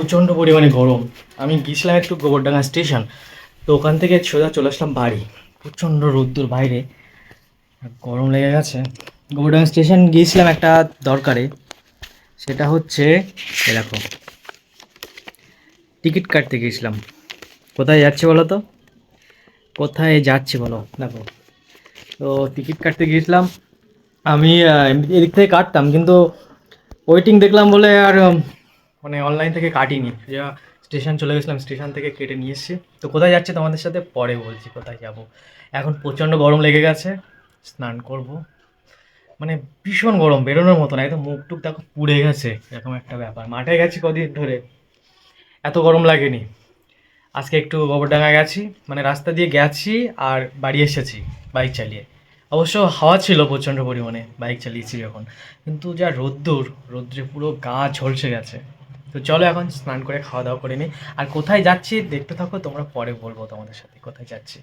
প্রচণ্ড পরিমাণে গরম। আমি গিয়েছিলাম একটু গোবরডাঙ্গা স্টেশন, তো ওখান থেকে সোজা চলে আসলাম বাড়ি। প্রচণ্ড রোদ্দুর বাইরে, গরম লেগে গেছে। গোবরডাঙ্গা স্টেশন গিয়েছিলাম একটা দরকারে, সেটা হচ্ছে এরকম টিকিট কাটতে গিয়েছিলাম। কোথায় যাচ্ছে বলো তো, কোথায় যাচ্ছে বলো, দেখো। তো টিকিট কাটতে গিয়েছিলাম আমি, এদিক থেকে কাটতাম কিন্তু ওয়েটিং দেখলাম বলে আর মানে অনলাইন থেকে কাটিনি, যা স্টেশন চলে গেছিলাম, স্টেশন থেকে কেটে নিয়ে এসেছি। তো কোথায় যাচ্ছি তোমাদের সাথে পরে বলছি কোথায় যাব। এখন প্রচণ্ড গরম লেগে গেছে, স্নান করব। মানে ভীষণ গরম, বেরোনোর মতো না, একদম মুখ টুক দেখো পুড়ে গেছে, এরকম একটা ব্যাপার। মাঠে গেছি কদিন ধরে, এত গরম লাগেনি। আজকে একটু গোবরডাঙ্গা গেছি, মানে রাস্তা দিয়ে গেছি আর বাড়ি এসেছি বাইক চালিয়ে। অবশ্য হাওয়া ছিল প্রচণ্ড পরিমাণে বাইক চালিয়েছি যখন, কিন্তু যা রোদ্দুর, রোদ্রে পুরো গা ঝলসে গেছে। তো চলো এখন স্নান করে খাওয়া দাওয়া করে নিই। আর কোথায় যাচ্ছি দেখতে থাকো তোমরা, পরে বলবো তোমাদের সাথে কোথায় যাচ্ছি।